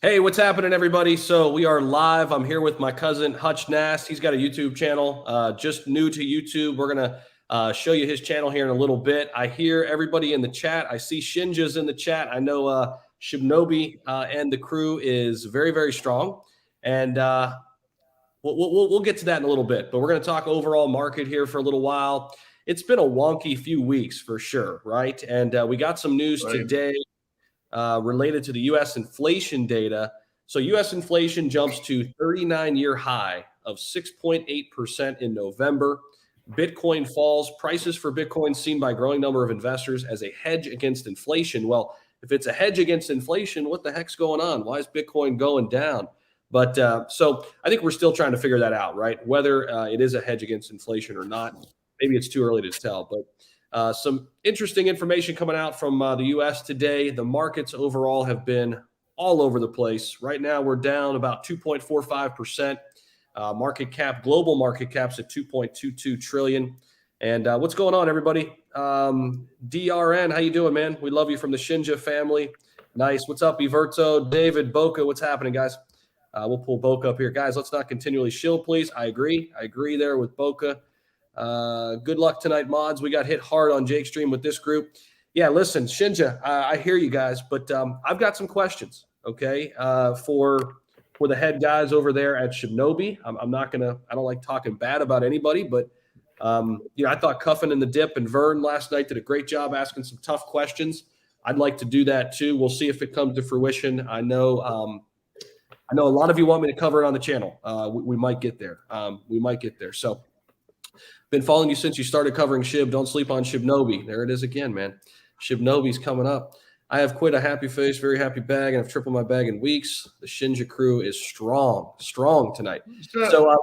Hey, what's happening, everybody? So we are live. I'm here with my cousin Hutch Nast. He's got a YouTube channel, just new to YouTube. We're gonna show you his channel here in a little bit. I hear everybody in the chat. I see Shinja's in the chat. I know Shibnobi and the crew is very, very strong, and we'll get to that in a little bit. But we're gonna talk overall market here for a little while. It's been a wonky few weeks for sure, right? And we got some news today related to the U.S. inflation data. So U.S. inflation jumps to 39-year high of 6.8% in November. Bitcoin falls. Prices for Bitcoin seen by growing number of investors as a hedge against inflation. Well, if it's a hedge against inflation, what the heck's going on? Why is Bitcoin going down? But so I think we're still trying to figure that out, right? Whether it is a hedge against inflation or not. Maybe it's too early to tell, but some interesting information coming out from the U.S. today. The markets overall have been all over the place. Right now, we're down about 2.45%. Market cap, global market cap's at 2.22 trillion. And what's going on, everybody? DRN, how you doing, man? We love you from the Shinja family. Nice. What's up, Everto? David, Boca, what's happening, guys? We'll pull Boca up here. Guys, let's not continually shill, please. I agree. I agree there with Boca. Good luck tonight, mods. We got hit hard on Jake's stream with this group. Yeah, listen, Shinja, I hear you guys, but I've got some questions, okay, for the head guys over there at Shibnobi. I'm not going to – I don't like talking bad about anybody, but, I thought Cuffin and the Dip and Vern last night did a great job asking some tough questions. I'd like to do that too. We'll see if it comes to fruition. I know a lot of you want me to cover it on the channel. We might get there. So – been following you since you started covering Shib. Don't sleep on Shibnobi. There it is again, man. Shibnobi's coming up. I have quit a happy face, very happy bag, and I've tripled my bag in weeks. The Shinja crew is strong tonight. So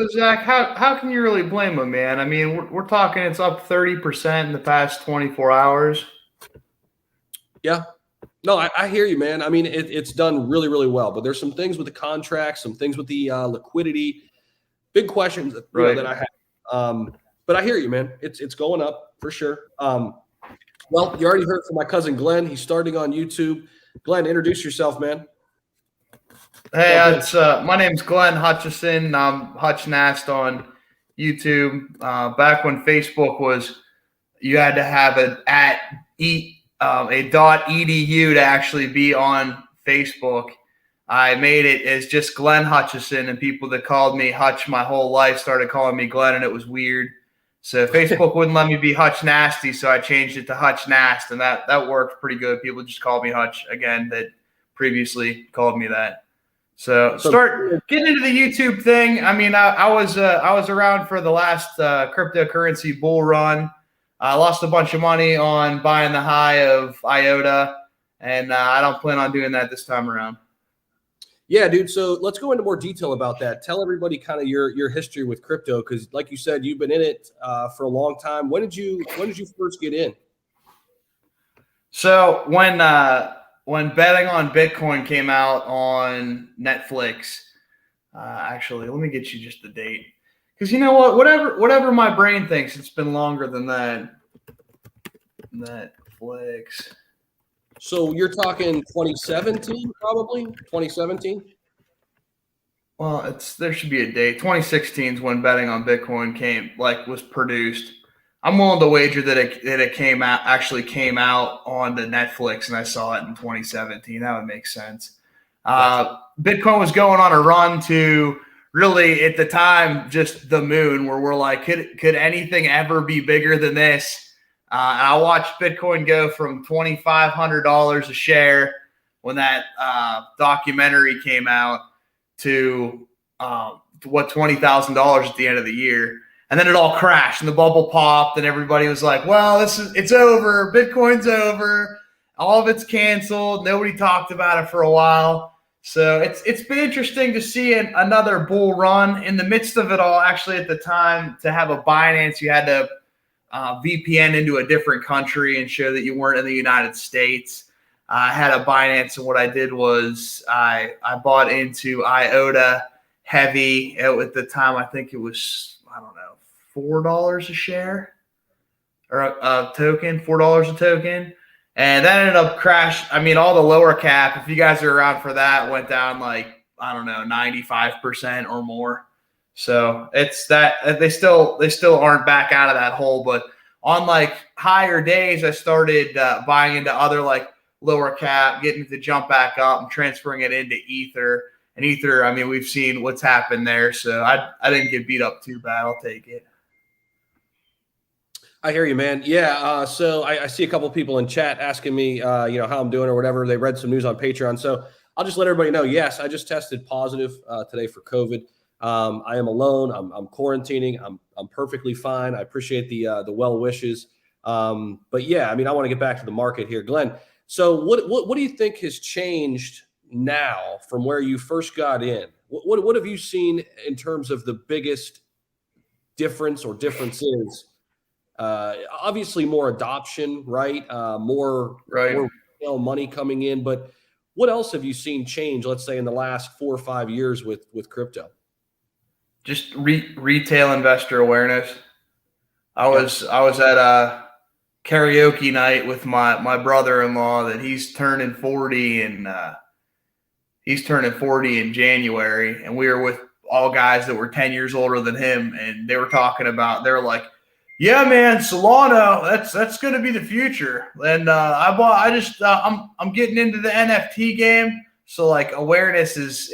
Zach, how can you really blame them, man? I mean, we're talking it's up 30% in the past 24 hours. Yeah. No, I hear you, man. I mean, it's done really, really well. But there's some things with the contracts, some things with the liquidity, big questions that I have. But I hear you, man. It's going up for sure. Well, you already heard from my cousin Glenn. He's starting on YouTube. Glenn, introduce yourself, man. Hey, my name's Glenn Hutchison. I'm Hutch Nast on YouTube. Back when Facebook was, you had to have a .edu to actually be on Facebook. I made it as just Glenn Hutchison, and people that called me Hutch my whole life started calling me Glenn, and it was weird. So Facebook wouldn't let me be Hutch Nasty, so I changed it to Hutch Nast, and that worked pretty good. People just called me Hutch again that previously called me that. So start getting into the YouTube thing. I mean, I was around for the last cryptocurrency bull run. I lost a bunch of money on buying the high of IOTA, and I don't plan on doing that this time around. Yeah, dude. So let's go into more detail about that. Tell everybody kind of your history with crypto, because like you said, you've been in it for a long time. When did you first get in? So when betting on Bitcoin came out on Netflix, actually, let me get you just the date, because you know what? Whatever my brain thinks, it's been longer than that. Netflix. So you're talking 2017, probably 2017. Well, there should be a date. 2016 is when betting on Bitcoin was produced. I'm willing to wager that it came out on the Netflix, and I saw it in 2017. That would make sense. Bitcoin was going on a run to really, at the time, just the moon, where we're like, could anything ever be bigger than this? I watched Bitcoin go from $2,500 a share when that documentary came out to $20,000 at the end of the year. And then it all crashed and the bubble popped and everybody was like, well, it's over. Bitcoin's over. All of it's canceled. Nobody talked about it for a while. So it's been interesting to see another bull run. In the midst of it all, actually at the time, to have a Binance, you had to VPN into a different country and show that you weren't in the United States. I had a Binance, and what I did was I bought into IOTA heavy. At the time, I think it was, I don't know, $4 a share or a token, $4 a token. And that ended up I mean, all the lower cap, if you guys are around for that, went down like, I don't know, 95% or more. So it's that they still aren't back out of that hole. But on like higher days, I started buying into other like lower cap, getting it to jump back up and transferring it into Ether. And Ether, I mean, we've seen what's happened there. So I didn't get beat up too bad. I'll take it. I hear you, man. Yeah. So I see a couple of people in chat asking me, how I'm doing or whatever. They read some news on Patreon. So I'll just let everybody know. Yes, I just tested positive today for COVID. I am alone. I'm quarantining. I'm perfectly fine. I appreciate the well wishes. But yeah, I mean, I want to get back to the market here, Glenn. So what do you think has changed now from where you first got in? What have you seen in terms of the biggest difference or differences? Obviously more adoption, right? More retail money coming in, but what else have you seen change, let's say in the last 4 or 5 years with crypto? Just retail investor awareness. I was at a karaoke night with my brother-in-law that he's turning 40 and he's turning 40 in January, and we were with all guys that were 10 years older than him, and they were talking about, they're like, yeah, man, Solana, that's going to be the future. And I'm getting into the NFT game. So like awareness has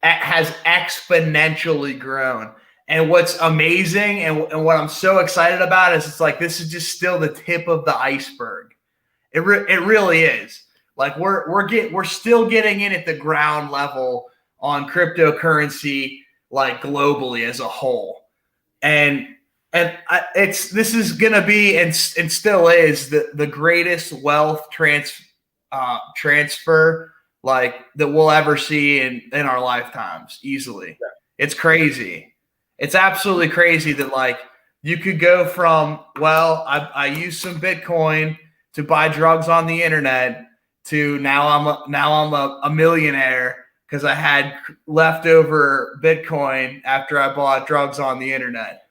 exponentially grown. And what's amazing and what I'm so excited about is it's like, this is just still the tip of the iceberg. It really is. Like we're still getting in at the ground level on cryptocurrency, like globally as a whole. And this is gonna be and still is the greatest wealth transfer like that we'll ever see in our lifetimes easily. Yeah. It's crazy. It's absolutely crazy that like you could go from, well, I use some Bitcoin to buy drugs on the internet to now I'm a millionaire because I had leftover Bitcoin after I bought drugs on the internet.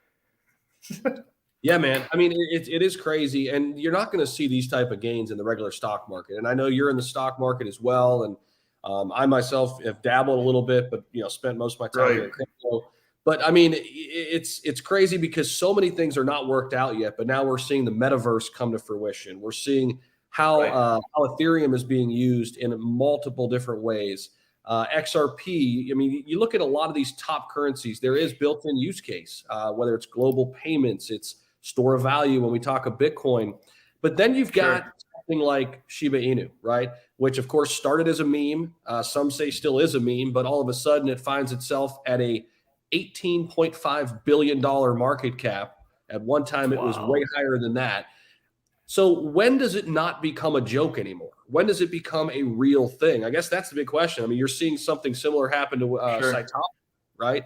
Yeah, man. I mean, it is crazy, and you're not going to see these type of gains in the regular stock market. And I know you're in the stock market as well, and I myself have dabbled a little bit, but spent most of my time here in crypto. But I mean, it's crazy because so many things are not worked out yet. But now we're seeing the metaverse come to fruition. We're seeing how Ethereum is being used in multiple different ways. XRP, I mean, you look at a lot of these top currencies, there is built-in use case, whether it's global payments, it's store of value when we talk of Bitcoin. But then you've got something like Shiba Inu, right? Which, of course, started as a meme. Some say still is a meme, but all of a sudden it finds itself at a $18.5 billion market cap. At one time, it was way higher than that. So when does it not become a joke anymore? When does it become a real thing? I guess that's the big question. I mean, you're seeing something similar happen to Saitama, right?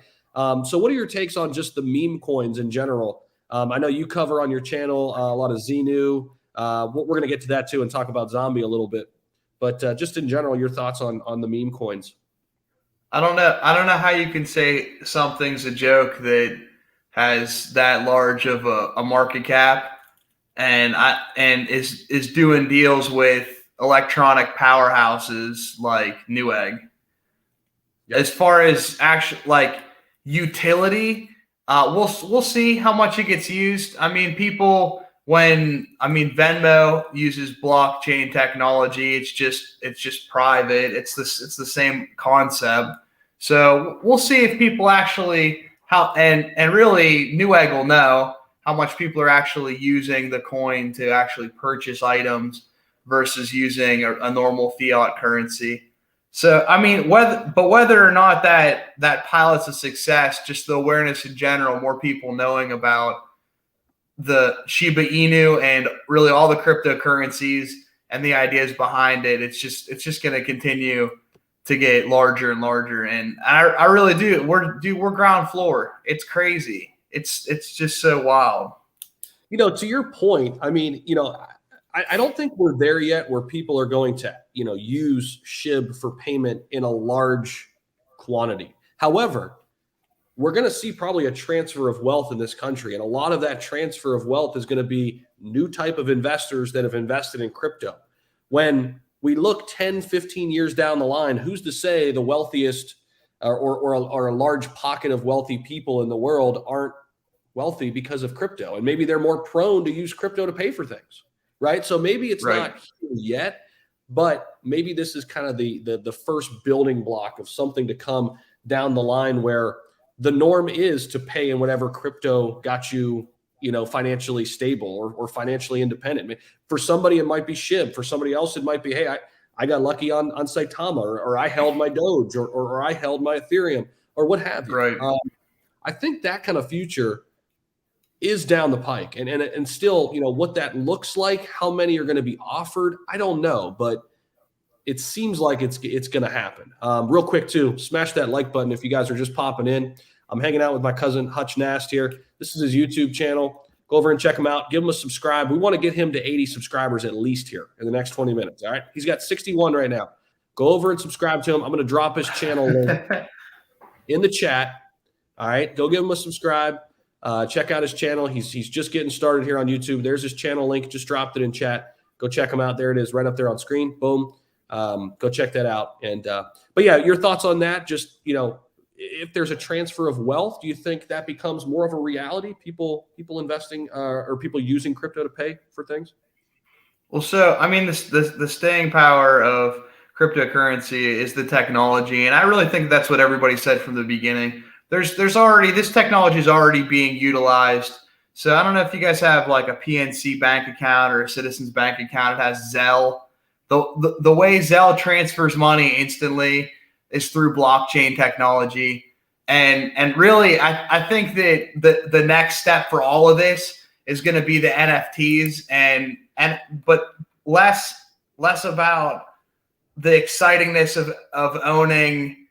So what are your takes on just the meme coins in general? I know you cover on your channel a lot of Xenu. We're going to get to that too and talk about Zombie a little bit. But just in general, your thoughts on the meme coins. I don't know how you can say something's a joke that has that large of a market cap and is doing deals with electronic powerhouses like Newegg. Yep. As far as actual like utility, we'll see how much it gets used. I mean, Venmo uses blockchain technology. It's just private. It's the same concept. So we'll see if people actually and really Newegg will know how much people are actually using the coin to actually purchase items versus using a normal fiat currency. So, I mean, whether or not that pilot's a success, just the awareness in general, more people knowing about the Shiba Inu and really all the cryptocurrencies and the ideas behind it, it's just going to continue to get larger and larger. And I really do. We're ground floor. It's crazy. It's just so wild. To your point, I mean, I don't think we're there yet where people are going to, use SHIB for payment in a large quantity. However, we're going to see probably a transfer of wealth in this country. And a lot of that transfer of wealth is going to be new type of investors that have invested in crypto. When we look 10, 15 years down the line, who's to say the wealthiest or a large pocket of wealthy people in the world aren't wealthy because of crypto? And maybe they're more prone to use crypto to pay for things, right? So maybe it's not here yet, but maybe this is kind of the first building block of something to come down the line, where the norm is to pay in whatever crypto got you, financially stable or financially independent. For somebody, it might be SHIB. For somebody else, it might be, hey, I got lucky on Saitama, or I held my Doge, or I held my Ethereum, or what have you. Right. I think that kind of future is down the pike, and still, what that looks like, how many are going to be offered, I don't know, but it seems like it's going to happen. Real quick too, smash that like button if you guys are just popping in. I'm hanging out with my cousin Hutch Nast here. This is his YouTube channel. Go over and check him out. Give him a subscribe. We want to get him to 80 subscribers at least here in the next 20 minutes. All right. He's got 61 right now. Go over and subscribe to him. I'm going to drop his channel link in the chat. All right. Go give him a subscribe. Check out his channel. He's just getting started here on YouTube. There's his channel link. Just dropped it in chat. Go check him out. There it is, right up there on screen. Boom. Go check that out. And but yeah, your thoughts on that? Just, if there's a transfer of wealth, do you think that becomes more of a reality? People investing or people using crypto to pay for things? Well, so I mean, the staying power of cryptocurrency is the technology, and I really think that's what everybody said from the beginning. There's already, this technology is already being utilized. So I don't know if you guys have like a PNC bank account or a Citizens bank account. It has Zelle. The way Zelle transfers money instantly is through blockchain technology. And really, I think that the next step for all of this is going to be the NFTs but less about the excitingness of owning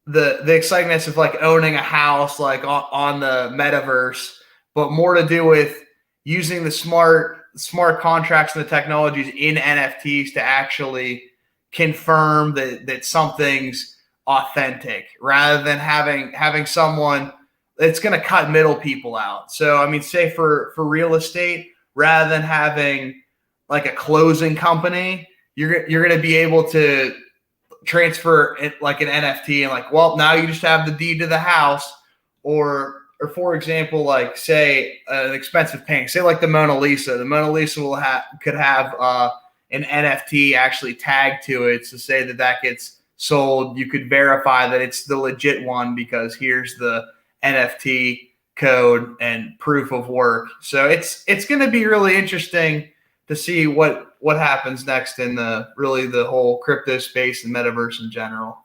the excitingness of like owning a house like on the metaverse, but more to do with using the smart contracts and the technologies in NFTs to actually confirm that something's authentic, rather than having someone that's going to cut middle people out. So I mean, say for real estate, rather than having like a closing company, you're going to be able to transfer it like an NFT, and like, well, now you just have the deed to the house, or for example, like say an expensive painting, say like the Mona Lisa. The Mona Lisa could have an NFT actually tagged to it to say that gets sold. You could verify that it's the legit one because here's the NFT code and proof of work. So it's going to be really interesting to see what happens next in the whole crypto space and metaverse in general.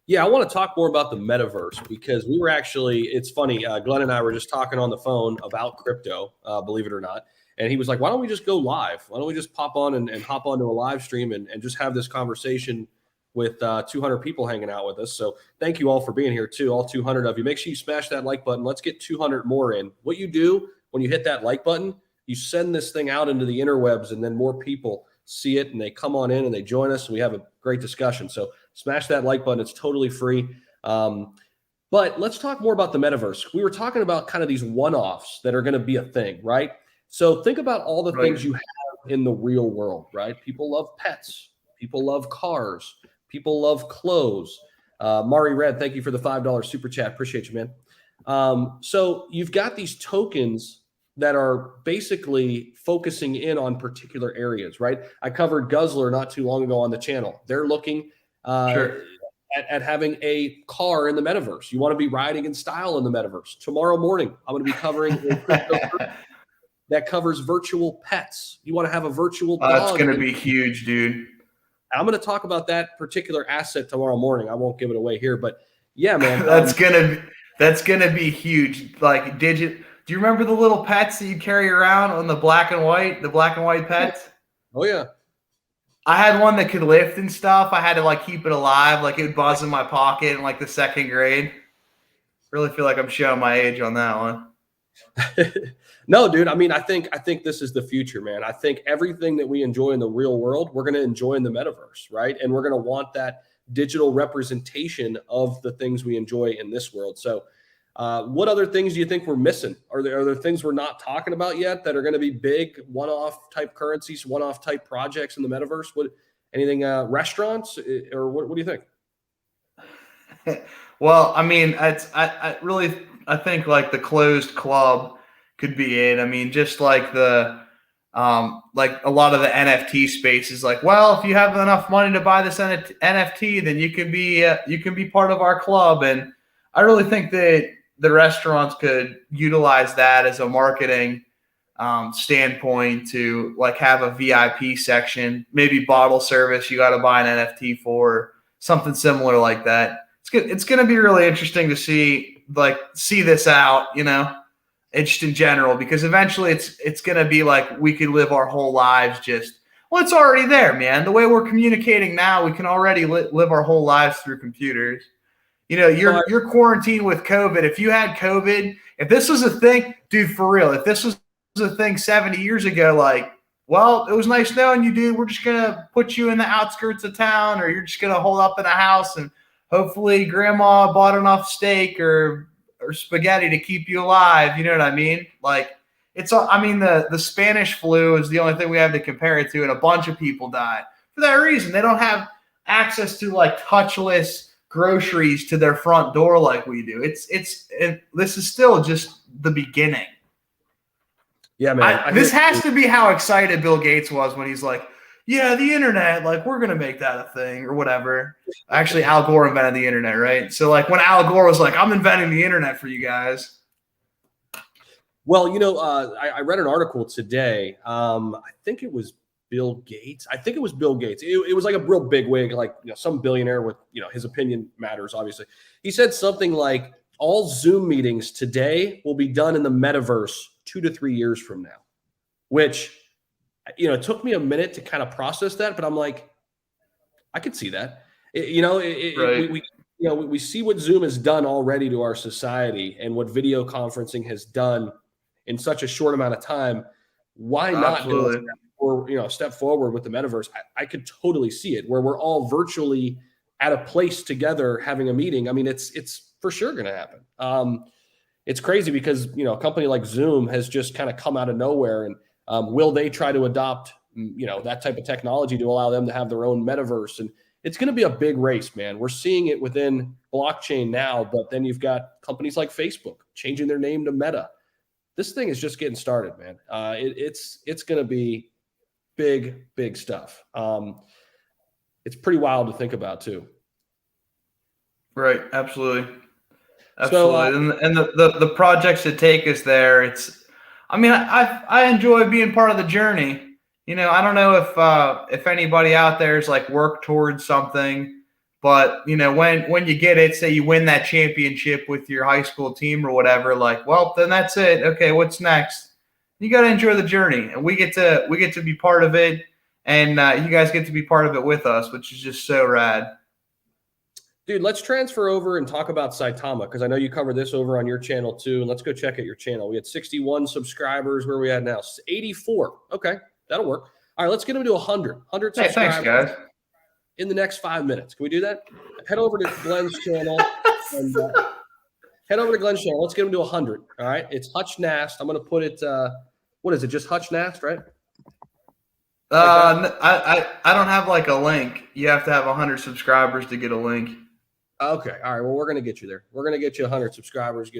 Yeah, I want to talk more about the metaverse, because we were actually, it's funny, Glenn and I were just talking on the phone about crypto, believe it or not. And he was like, why don't we just go live? Why don't we just pop on and hop onto a live stream and just have this conversation with 200 people hanging out with us. So thank you all for being here too, all 200 of you. Make sure you smash that like button. Let's get 200 more in. What you do when you hit that like button, you send this thing out into the interwebs, and then more people see it and they come on in and they join us and we have a great discussion. So smash that like button. It's totally free. But let's talk more about the metaverse. We were talking about kind of these one-offs that are going to be a thing, right? So think about all the things you have in the real world, right? People love pets. People love cars. People love clothes. Mari Red, thank you for the $5 super chat. Appreciate you, man. So you've got these tokens that are basically focusing in on particular areas, right? I covered Guzzler not too long ago on the channel. They're looking at having a car in the metaverse. You want to be riding in style in the metaverse. Tomorrow morning, I'm going to be covering a crypto that covers virtual pets. You want to have a virtual dog. That's going to be huge, dude. I'm going to talk about that particular asset tomorrow morning. I won't give it away here, but yeah, man. That's gonna be huge. Like, do you remember the little pets that you carry around on the black and white pets? Oh yeah. I had one that could lift and stuff. I had to like keep it alive. Like it would buzz in my pocket in like the second grade. Really feel like I'm showing my age on that one. No, dude. I mean, I think this is the future, man. I think everything that we enjoy in the real world, we're going to enjoy in the metaverse, right? And we're going to want that digital representation of the things we enjoy in this world. So what other things do you think we're missing? Are there things we're not talking about yet that are going to be big one-off type currencies, one-off type projects in the metaverse? Anything restaurants, or what do you think? Well, I mean, I really think like the closed club could be it. I mean, just like like a lot of the NFT space is like, well, if you have enough money to buy this NFT, then you can be part of our club. And I really think that the restaurants could utilize that as a marketing standpoint to like have a VIP section, maybe bottle service you got to buy an NFT for, something similar like that. It's going to be really interesting to see this out, just in general, because eventually it's going to be like we could live our whole lives well, it's already there, man. The way we're communicating now, we can already live our whole lives through computers. You're quarantined with COVID. If you had COVID, if this was a thing, dude, for real, if this was a thing 70 years ago, like, well, it was nice knowing you, dude. We're just going to put you in the outskirts of town, or you're just going to hold up in a house, and hopefully grandma bought enough steak or spaghetti to keep you alive. You know what I mean? Like, the Spanish flu is the only thing we have to compare it to, and a bunch of people died for that reason. They don't have access to like touchless groceries to their front door like we do. This is still just the beginning. Yeah, man. This has to be how excited Bill Gates was when he's like, yeah, the internet, like, we're going to make that a thing or whatever. Actually, Al Gore invented the internet, right? So, like, when Al Gore was like, I'm inventing the internet for you guys. Well, I read an article today. I think it was Bill Gates. It was like a real big wig, like some billionaire with his opinion matters. Obviously, he said something like all Zoom meetings today will be done in the metaverse 2 to 3 years from now, which it took me a minute to kind of process that, but I'm like, I could see that. Right. We see what Zoom has done already to our society and what video conferencing has done in such a short amount of time. Why not Absolutely. go step forward with the metaverse? I could totally see it where we're all virtually at a place together having a meeting. I mean, it's for sure going to happen. It's crazy because a company like Zoom has just kind of come out of nowhere, and will they try to adopt that type of technology to allow them to have their own metaverse? And it's going to be a big race, man. We're seeing it within blockchain now, but then you've got companies like Facebook changing their name to Meta. This thing is just getting started, man. It's going to be big stuff. It's pretty wild to think about too. Right. Absolutely. So, and the projects that take us there, I enjoy being part of the journey. I don't know if anybody out there is like work towards something, but when you get it, say you win that championship with your high school team or whatever, like, well, then that's it. Okay, what's next? You got to enjoy the journey, and we get to be part of it, and you guys get to be part of it with us, which is just so rad. Dude, let's transfer over and talk about Saitama, because I know you cover this over on your channel too. And let's go check out your channel. We had 61 subscribers. Where are we at now? 84. Okay, that'll work. All right, let's get them to 100. 100 subscribers. Hey, thanks, guys. In the next 5 minutes. Can we do that? Head over to Glenn's channel. And, head over to Glenn's channel. Let's get them to 100. All right, it's Hutch Nast. I'm going to put it, what is it, just Hutch Nast, right? I don't have like a link. You have to have 100 subscribers to get a link. Okay. All right. Well, we're going to get you there. We're going to get you 100 subscribers.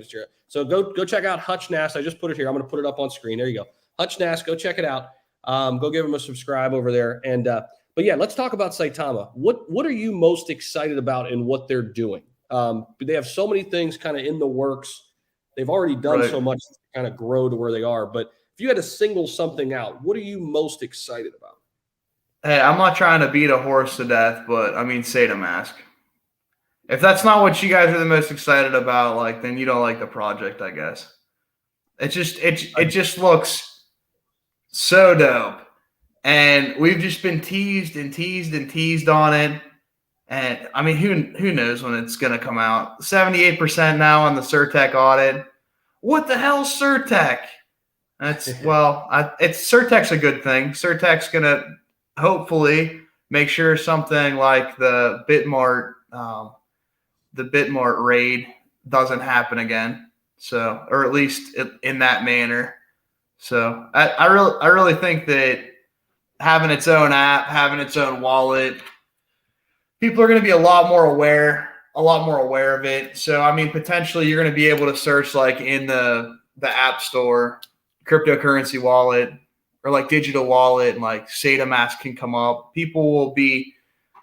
So go check out Hutch Nast. I just put it here. I'm going to put it up on screen. There you go. Hutch Nast. Go check it out. Go give him a subscribe over there. And but yeah, let's talk about Saitama. What are you most excited about in what they're doing? They have so many things kind of in the works. They've already done so much to kind of grow to where they are. But if you had to single something out, what are you most excited about? Hey, I'm not trying to beat a horse to death, but I mean, Saitama. If that's not what you guys are the most excited about, like, then you don't like the project, I guess. It just looks so dope. And we've just been teased and teased and teased on it. And I mean, who knows when it's going to come out? 78% now on the Surtech audit. What the hell, Surtech? That's Surtech's a good thing. Surtech's going to hopefully make sure something like the Bitmart raid doesn't happen again. So, or at least in that manner. So I really think that having its own app, having its own wallet, people are going to be a lot more aware of it. So, I mean, potentially you're going to be able to search like in the app store, cryptocurrency wallet or like digital wallet, and like Saitama can come up. People will be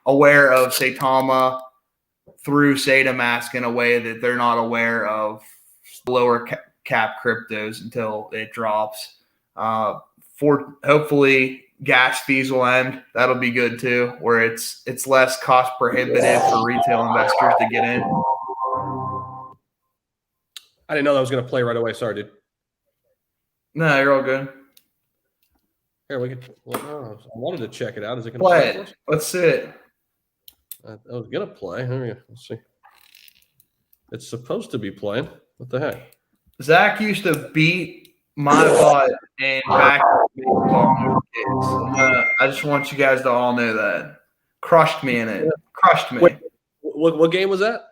aware of Saitama through Saitama in a way that they're not aware of lower cap cryptos until it drops. For hopefully gas fees will end. That'll be good too, where it's less cost prohibitive for retail investors to get in. I didn't know that was going to play right away. Sorry, dude. No, you're all good. Here, we could. Well, I wanted to check it out. Is it going to play play for it? us? Let's see it. I was going to play. Here we go. Let's see. It's supposed to be playing. What the heck? Zach used to beat my butt in back baseball. I just want you guys to all know that. Crushed me in it. Crushed me. Wait, what game was that?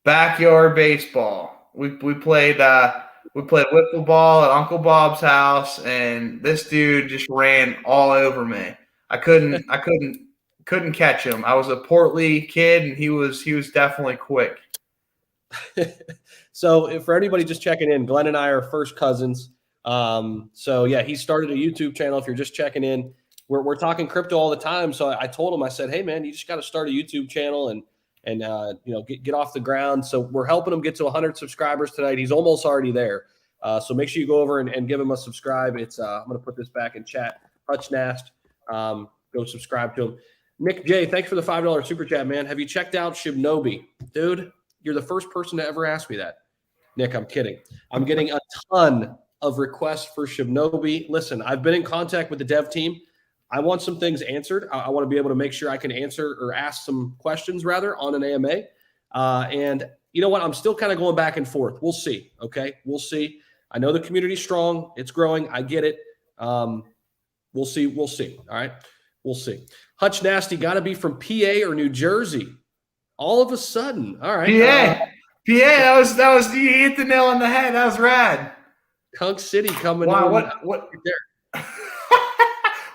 Backyard baseball. We played wiffle ball at Uncle Bob's house, and this dude just ran all over me. I couldn't catch him. I was a portly kid, and he was definitely quick. So for anybody just checking in, Glenn and I are first cousins. So yeah, he started a YouTube channel. If you're just checking in, we're talking crypto all the time. So I told him, I said, hey man, you just got to start a YouTube channel and get off the ground. So we're helping him get to 100 subscribers tonight. He's almost already there. So make sure you go over and give him a subscribe. It's I'm going to put this back in chat. Hutch Nast, go subscribe to him. Nick J, thanks for the $5 super chat, man. Have you checked out Shibnobi? Dude, you're the first person to ever ask me that. Nick, I'm kidding. I'm getting a ton of requests for Shibnobi. Listen, I've been in contact with the dev team. I want some things answered. I want to be able to make sure I can answer or ask some questions rather on an AMA. And you know what? I'm still kind of going back and forth. We'll see. Okay. We'll see. I know the community's strong. It's growing. I get it. We'll see. We'll see. All right. We'll see. Hutch Nasty got to be from PA or New Jersey. All of a sudden. All right. PA, that was you hit the nail on the head. That was rad. Kunk City coming in. Wow, what right there.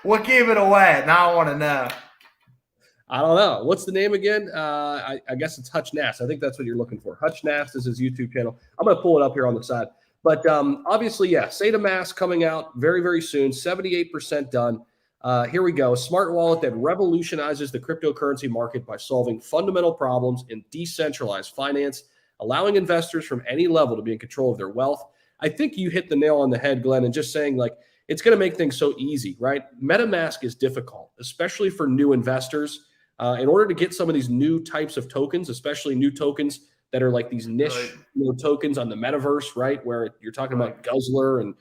What gave it away? Now I want to know. I don't know. What's the name again? I guess it's Hutch Nast. I think that's what you're looking for. Hutch Nast is his YouTube channel. I'm going to pull it up here on the side. But obviously, yeah, Saitama coming out very, very soon. 78% done. Here we go. A smart wallet that revolutionizes the cryptocurrency market by solving fundamental problems in decentralized finance, allowing investors from any level to be in control of their wealth. I think you hit the nail on the head, Glenn, and just saying like it's going to make things so easy, right? MetaMask is difficult, especially for new investors. In order to get some of these new types of tokens, especially new tokens that are like these niche tokens on the metaverse, right? Where you're talking about Guzzler and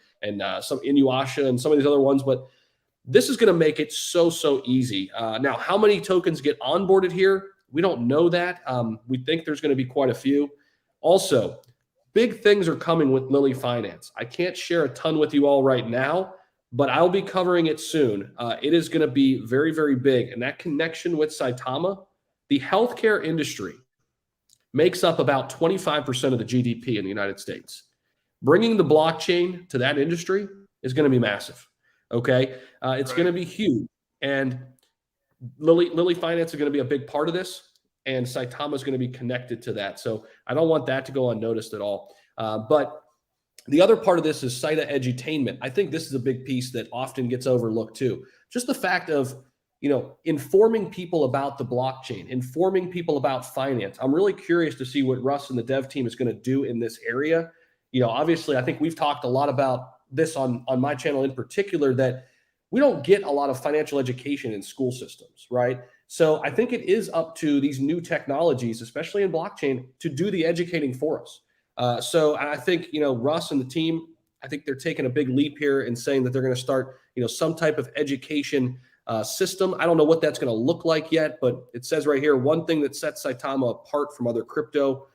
some Inuyasha and some of these other ones, but this is going to make it so easy. Now, how many tokens get onboarded here? We don't know that. We think there's going to be quite a few. Also, big things are coming with Lily Finance. I can't share a ton with you all right now, but I'll be covering it soon. It is going to be very, very big. And that connection with Saitama, the healthcare industry makes up about 25% of the GDP in the United States. Bringing the blockchain to that industry is going to be massive. Okay. It's going to be huge. And Lily Finance is going to be a big part of this. And Saitama is going to be connected to that. So I don't want that to go unnoticed at all. But the other part of this is Saita edutainment. I think this is a big piece that often gets overlooked too. Just the fact of, informing people about the blockchain, informing people about finance. I'm really curious to see what Russ and the dev team is going to do in this area. Obviously, I think we've talked a lot about this on my channel in particular, that we don't get a lot of financial education in school systems, right? So I think it is up to these new technologies, especially in blockchain, to do the educating for us. So I think, Russ and the team, I think they're taking a big leap here and saying that they're going to start, some type of education system. I don't know what that's going to look like yet, but it says right here, one thing that sets Saitama apart from other crypto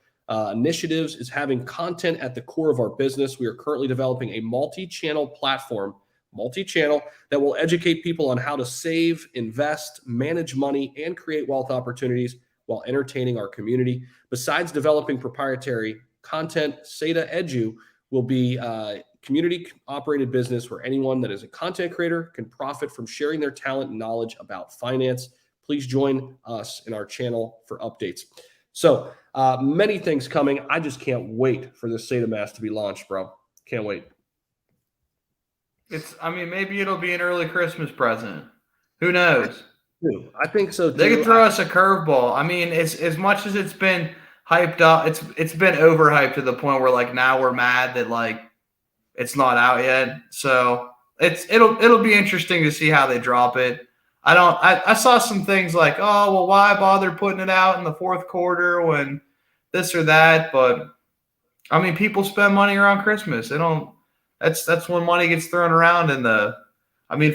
initiatives is having content at the core of our business. We are currently developing a multi-channel platform multi-channel that will educate people on how to save, invest, manage money, and create wealth opportunities while entertaining our community. Besides developing proprietary content, Seda Edu will be a community-operated business where anyone that is a content creator can profit from sharing their talent and knowledge about finance. Please join us in our channel for updates. So many things coming. I just can't wait for this Saitama to be launched, bro. Can't wait. Maybe it'll be an early Christmas present. Who knows? I think so too. They could throw us a curveball. I mean, as much as it's been hyped up, it's been overhyped to the point where like now we're mad that like it's not out yet. So it'll be interesting to see how they drop it. I saw some things like, oh well, why bother putting it out in the fourth quarter when this or that? But I mean, people spend money around Christmas. They don't. That's when money gets thrown around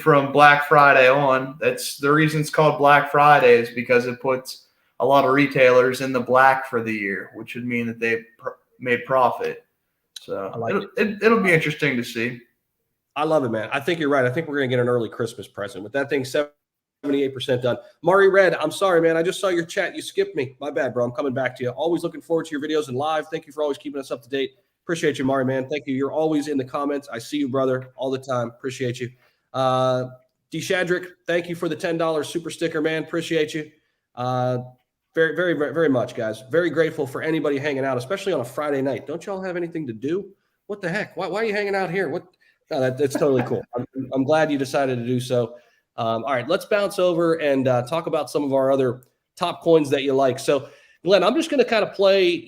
from Black Friday on. That's the reason it's called Black Friday, is because it puts a lot of retailers in the black for the year, which would mean that they made profit. So it'll be interesting to see. I love it, man. I think you're right. I think we're going to get an early Christmas present. With that thing 78% done. Mari Red, I'm sorry, man. I just saw your chat. You skipped me. My bad, bro. I'm coming back to you. Always looking forward to your videos and live. Thank you for always keeping us up to date. Appreciate you, Mari, man. Thank you. You're always in the comments. I see you, brother, all the time. Appreciate you. D. Shadrick, thank you for the $10 super sticker, man. Appreciate you. Very, very, very much, guys. Very grateful for anybody hanging out, especially on a Friday night. Don't y'all have anything to do? What the heck? Why are you hanging out here? No, that's totally cool. I'm glad you decided to do so. All right, let's bounce over and talk about some of our other top coins that you like. So, Glenn, I'm just going to kind of play,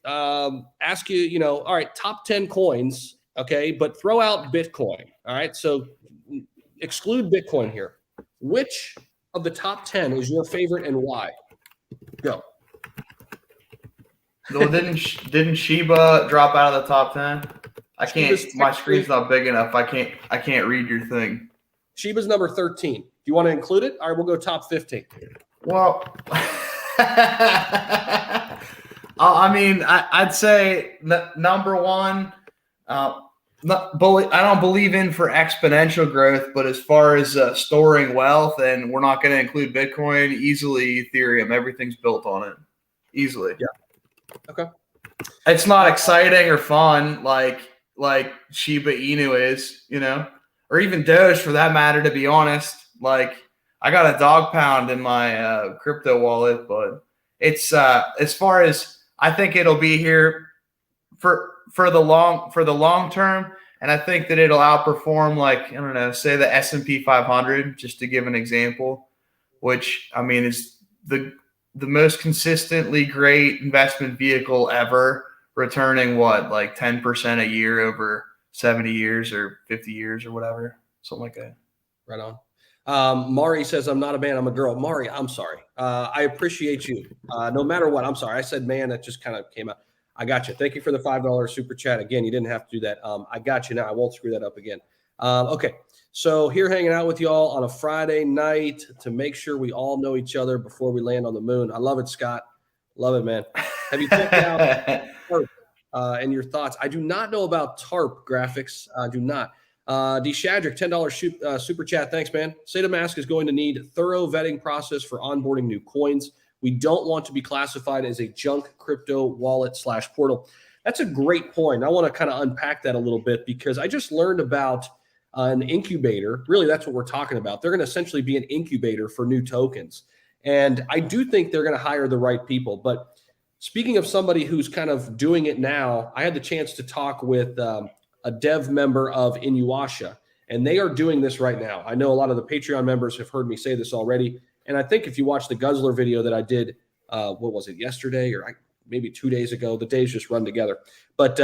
ask you, all right, top 10 coins, okay, but throw out Bitcoin. All right, so exclude Bitcoin here. Which of the top 10 is your favorite and why? Go. Well, didn't Shiba drop out of the top 10? I can't. My screen's not big enough. I can't read your thing. Shiba's number 13. Do you want to include it? All right, we'll go top 15. Well, I'd say number one. I don't believe in for exponential growth, but as far as storing wealth, and we're not going to include Bitcoin, easily Ethereum. Everything's built on it. Easily. Yeah. Okay. It's not exciting or fun like Shiba Inu is, or even Doge for that matter, to be honest. Like, I got a dog pound in my crypto wallet, but it's as far as I think it'll be here for the long term, and I think that it'll outperform, like, I don't know, say the S&P 500, just to give an example, which I mean is the most consistently great investment vehicle ever, returning like 10% a year over 70 years or 50 years or whatever, something like that. Right on. Mari says, I'm not a man, I'm a girl. Mari, I'm sorry. I appreciate you. No matter what, I'm sorry. I said man, that just kind of came out. I got you. Thank you for the $5 super chat. Again, you didn't have to do that. I got you now. I won't screw that up again. Okay. So here hanging out with y'all on a Friday night to make sure we all know each other before we land on the moon. I love it, Scott. Love it, man. Have you checked out TARP and your thoughts? I do not know about TARP graphics. I do not. D. Shadrick, $10 super chat. Thanks, man. Saitama is going to need thorough vetting process for onboarding new coins. We don't want to be classified as a junk crypto wallet / portal. That's a great point. I want to kind of unpack that a little bit because I just learned about an incubator. Really, that's what we're talking about. They're going to essentially be an incubator for new tokens. And I do think they're going to hire the right people. But speaking of somebody who's kind of doing it now, I had the chance to talk with a dev member of Inuyasha, and they are doing this right now. I know a lot of the Patreon members have heard me say this already. And I think if you watch the Guzzler video that I did, what was it, yesterday or maybe 2 days ago, the days just run together. But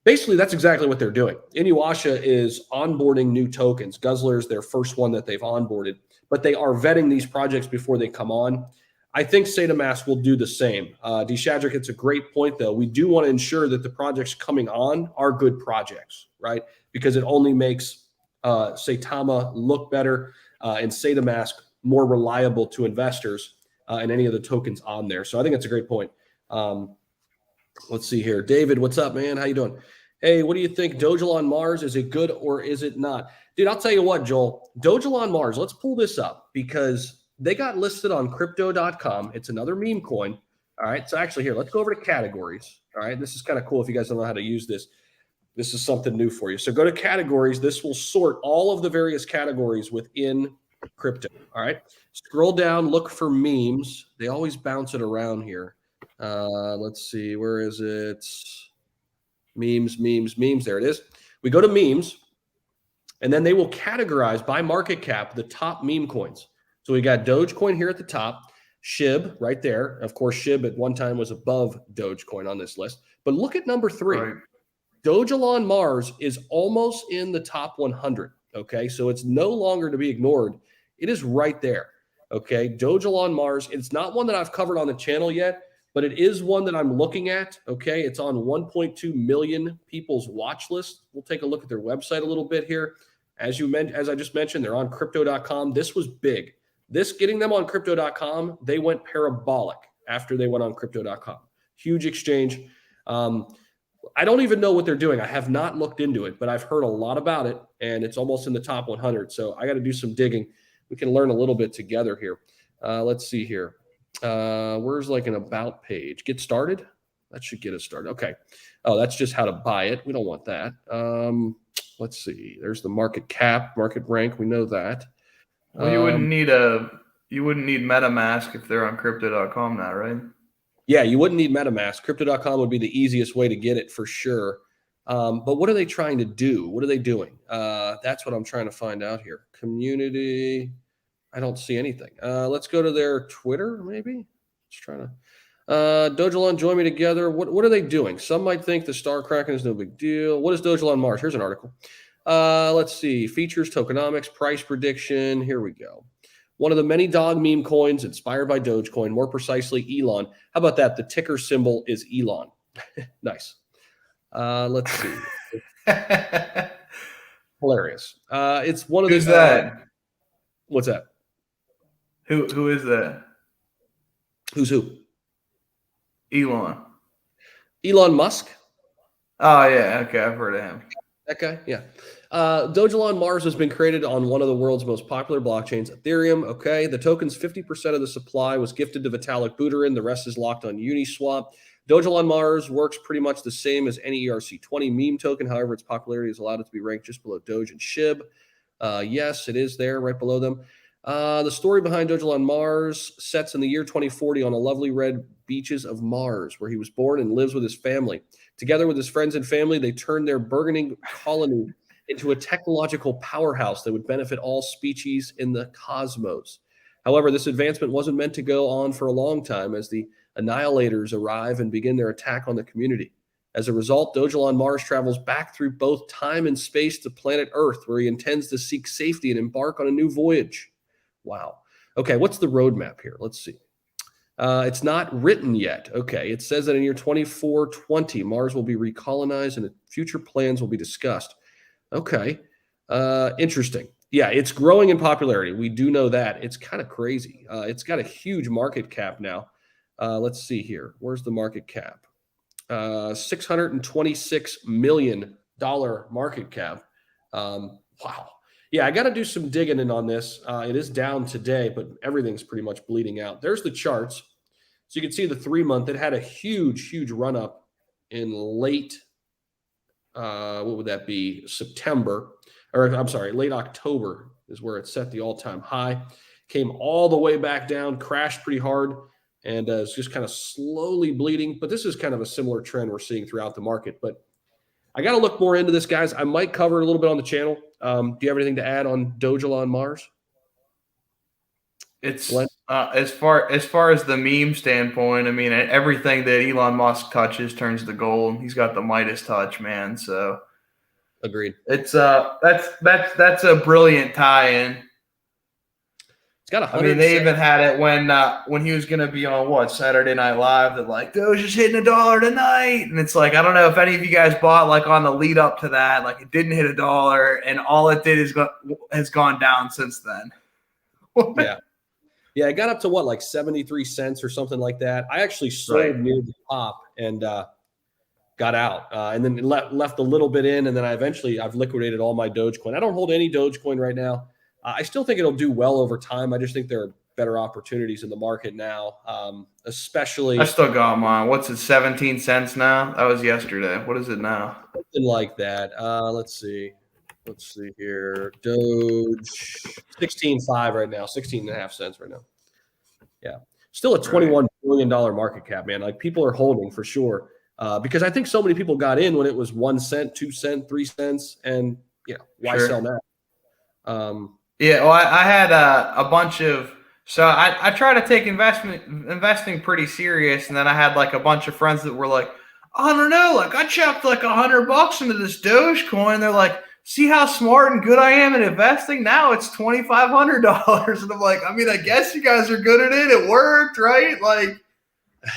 basically, that's exactly what they're doing. Inuyasha is onboarding new tokens. Guzzler is their first one that they've onboarded, but they are vetting these projects before they come on. I think Saitama will do the same. D. Shadrick, it's a great point, though. We do want to ensure that the projects coming on are good projects, right? Because it only makes Saitama look better and Saitama more reliable to investors and any of the tokens on there. So I think that's a great point. Let's see here. David, what's up, man? How you doing? Hey, what do you think? Doge on Mars, is it good or is it not? Dude, I'll tell you what, Joel. Doge on Mars, let's pull this up because they got listed on crypto.com. It's another meme coin. All right. So actually here, let's go over to categories. All right. This is kind of cool if you guys don't know how to use this. This is something new for you. So go to categories. This will sort all of the various categories within crypto. All right. Scroll down, look for memes. They always bounce it around here. Let's see. Where is it? Memes. There it is. We go to memes, and then they will categorize by market cap the top meme coins. So we got Dogecoin here at the top, SHIB right there. Of course, SHIB at one time was above Dogecoin on this list. But look at number 3. Right. Doge Mars is almost in the top 100. Okay, so it's no longer to be ignored. It is right there. Okay, Doge Mars. It's not one that I've covered on the channel yet, but it is one that I'm looking at. Okay, it's on 1.2 million people's watch list. We'll take a look at their website a little bit here. As I just mentioned, they're on crypto.com. This was big. Getting them on crypto.com, they went parabolic after they went on crypto.com. Huge exchange. I don't even know what they're doing. I have not looked into it, but I've heard a lot about it, and it's almost in the top 100. So I got to do some digging. We can learn a little bit together here. Let's see here. Where's like an about page? Get started? That should get us started. Okay. Oh, that's just how to buy it. We don't want that. Let's see. There's the market cap, market rank. We know that. Well, you wouldn't need MetaMask if they're on crypto.com now, right? Yeah, you wouldn't need MetaMask. Crypto.com would be the easiest way to get it for sure. But what are they trying to do? What are they doing? That's what I'm trying to find out here. Community. I don't see anything. Let's go to their Twitter, maybe. Let's try to. Dogelon, join me together. What are they doing? Some might think the Star Kraken is no big deal. What is Dogelon Mars? Here's an article. Let's see. Features, tokenomics, price prediction. Here we go. One of the many dog meme coins inspired by Dogecoin, more precisely Elon. How about that? The ticker symbol is Elon. Nice. Let's see. Hilarious. It's one of Who's that? What's that? Who is that? Who's who? Elon. Elon Musk. Oh yeah, okay, I've heard of him. That guy, yeah. Dogelon Mars has been created on one of the world's most popular blockchains, Ethereum. Okay, the token's 50% of the supply was gifted to Vitalik Buterin. The rest is locked on Uniswap. Dogelon Mars works pretty much the same as any ERC20 meme token. However, its popularity has allowed it to be ranked just below Doge and SHIB. Yes, it is there, right below them. The story behind Dogelon Mars sets in the year 2040 on the lovely red beaches of Mars, where he was born and lives with his family. Together with his friends and family, they turned their burgeoning colony into a technological powerhouse that would benefit all species in the cosmos. However, this advancement wasn't meant to go on for a long time as the annihilators arrive and begin their attack on the community. As a result, Dogelon Mars travels back through both time and space to planet Earth, where he intends to seek safety and embark on a new voyage. Wow. Okay, what's the roadmap here? Let's see. It's not written yet. Okay, it says that in year 2420, Mars will be recolonized and future plans will be discussed. Okay, interesting. Yeah, it's growing in popularity. We do know that. It's kind of crazy. It's got a huge market cap now. Let's see here. Where's the market cap? $626 million market cap. Wow. Yeah, I got to do some digging in on this. It is down today, but everything's pretty much bleeding out. There's the charts. So you can see the 3-month. It had a huge run up in late, what would that be? September, or I'm sorry, late October is where it set the all-time high. Came all the way back down, crashed pretty hard, and it's just kind of slowly bleeding. But this is kind of a similar trend we're seeing throughout the market. But I got to look more into this, guys. I might cover it a little bit on the channel. Do you have anything to add on Dogelon Mars? It's as far as the meme standpoint. I mean, everything that Elon Musk touches turns to gold. He's got the Midas touch, man. So, agreed. It's that's a brilliant tie-in. It's got I mean, they even had it when he was going to be on Saturday Night Live. That like Doge is hitting $1 tonight, and it's like I don't know if any of you guys bought like on the lead up to that. Like it didn't hit $1, and all it did has gone down since then. Yeah, it got up to what, like 73 cents or something like that. I actually sold near the top, and got out, and then left a little bit in, and then I've liquidated all my Dogecoin. I don't hold any Dogecoin right now. I still think it'll do well over time. I just think there are better opportunities in the market now, especially. I still got mine. What's it, 17 cents now? That was yesterday. What is it now? Something like that. Let's see here. Doge 16.5 right now, 16.5 cents right now. Yeah. Still a $21 billion market cap, man. Like, people are holding for sure. Because I think so many people got in when it was 1 cent, 2 cents, 3 cents, and why sell now? Well, I had a bunch of. So I try to take investing pretty serious, and then I had like a bunch of friends that were like, I don't know, like I chucked like $100 into this Dogecoin. They're like, see how smart and good I am at investing? Now it's $2,500. And I'm like, I mean, I guess you guys are good at it. It worked, right? Like,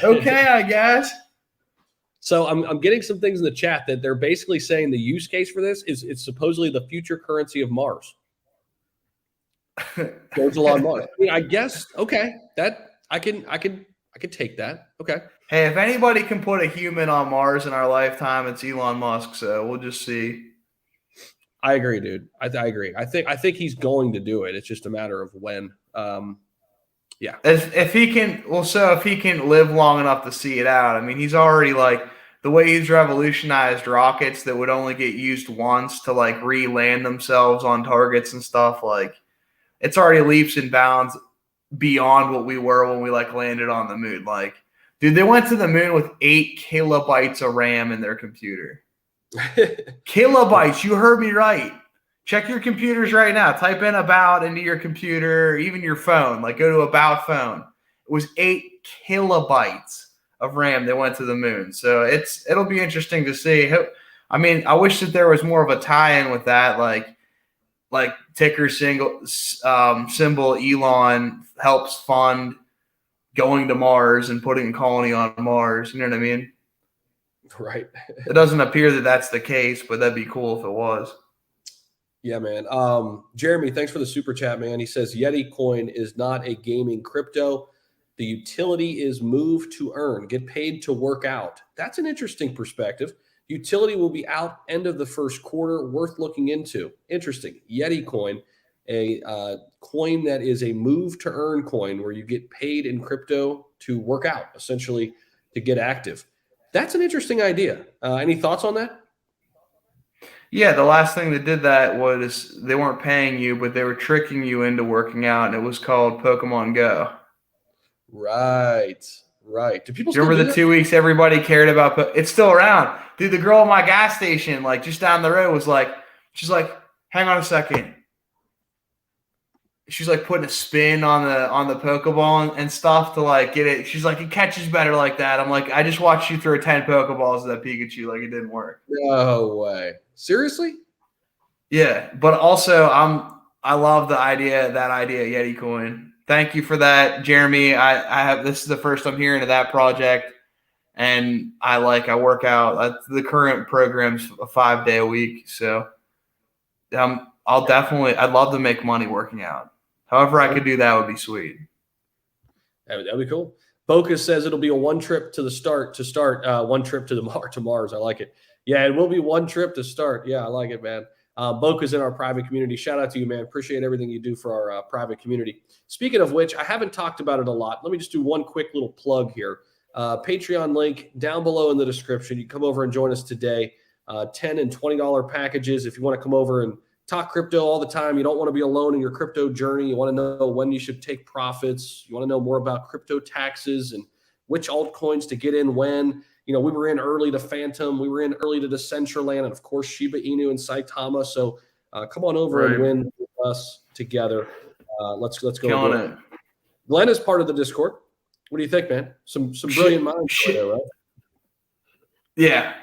okay, I guess. So I'm getting some things in the chat that they're basically saying the use case for this is it's supposedly the future currency of Mars. Doge on Mars. I mean, I guess, okay, that I can take that. Okay. Hey, if anybody can put a human on Mars in our lifetime, it's Elon Musk. So we'll just see. I agree, dude. I agree. I think he's going to do it. It's just a matter of when. Yeah. If he can live long enough to see it out. I mean, he's already like the way he's revolutionized rockets that would only get used once to like re-land themselves on targets and stuff. Like, it's already leaps and bounds beyond what we were when we like landed on the moon. Like, dude, they went to the moon with 8 kilobytes of RAM in their computer. Kilobytes, you heard me right. Check your computers right now. Type in about into your computer, even your phone. Like, go to about phone. It was 8 kilobytes of RAM that went to the moon. So it'll be interesting to see. I mean, I wish that there was more of a tie-in with that, like ticker symbol Elon helps fund going to Mars and putting a colony on Mars. You know what I mean? Right. It doesn't appear that that's the case, but that'd be cool if it was. Yeah, man. Jeremy, thanks for the super chat, man. He says Yeti coin is not a gaming crypto. The utility is move to earn, get paid to work out. That's an interesting perspective. Utility will be out end of the first quarter, worth looking into. Interesting. Yeti coin, a coin that is a move to earn coin where you get paid in crypto to work out, essentially to get active. That's an interesting idea. Any thoughts on that? Yeah, the last thing that did that was they weren't paying you, but they were tricking you into working out, and it was called Pokemon Go. Right. Do people still remember the 2 weeks everybody cared about? It's still around. Dude, the girl at my gas station, like just down the road, she's like, hang on a second. She's like putting a spin on the Pokeball and stuff to like get it. She's like, it catches better like that. I'm like, I just watched you throw 10 Pokeballs at that Pikachu. Like, it didn't work. No way. Seriously? Yeah. But also I love that idea, Yeti coin. Thank you for that, Jeremy. This is the first I'm hearing of that project. And I work out. The current program's a 5-day a week. So I'd love to make money working out. However I could do that would be sweet. That'd be cool. Bocus says it'll be a one trip to start, one trip to Mars. I like it. Yeah, it will be one trip to start. Yeah, I like it, man. Bocus in our private community. Shout out to you, man. Appreciate everything you do for our private community. Speaking of which, I haven't talked about it a lot. Let me just do one quick little plug here. Patreon link down below in the description. You come over and join us today. $10 and $20 packages. If you want to come over and talk crypto all the time, you don't want to be alone in your crypto journey. You want to know when you should take profits. You want to know more about crypto taxes and which altcoins to get in when. We were in early to Phantom. We were in early to Decentraland, and of course, Shiba Inu and Saitama. So come on over and win with us together. Let's go. Killing it. Glenn is part of the Discord. What do you think, man? Some brilliant minds there, right? Yeah.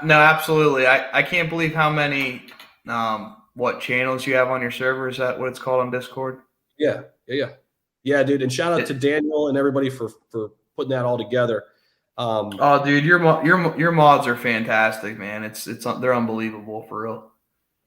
No, absolutely. I can't believe how many what channels you have on your server. Is that what it's called on Discord? Yeah, dude. And shout out to Daniel and everybody for putting that all together. Dude, your mods are fantastic, man. They're unbelievable for real.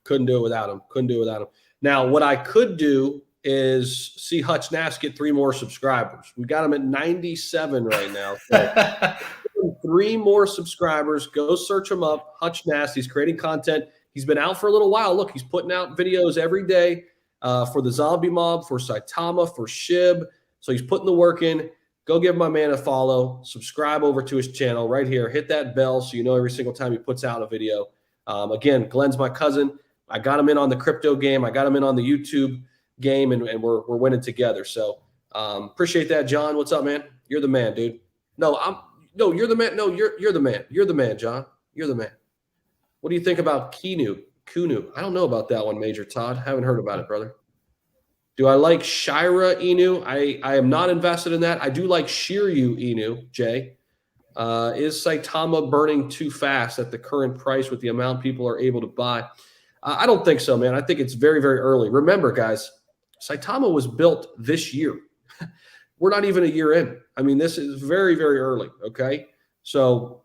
Couldn't do it without them. Now, what I could do is see Hutch Nass get 3 more subscribers. We got him at 97 right now. So 3 more subscribers. Go search him up. Hutch Nast. He's creating content. He's been out for a little while. Look, he's putting out videos every day for the Zombie Mob, for Saitama, for Shib. So he's putting the work in. Go give my man a follow. Subscribe over to his channel right here. Hit that bell so you know every single time he puts out a video. Again, Glenn's my cousin. I got him in on the crypto game. I got him in on the YouTube game, and we're winning together. So appreciate that, John. What's up, man? You're the man, dude. No, you're the man. No, you're the man. You're the man, John. You're the man. What do you think about Kunu? I don't know about that one, Major Todd. Haven't heard about it, brother. Do I like Shiba Inu? I am not invested in that. I do like Shiryu Inu, Jay. Is Saitama burning too fast at the current price with the amount people are able to buy? I don't think so, man. I think it's very, very early. Remember, guys, Saitama was built this year. We're not even a year in. I mean, this is very, very early, okay? So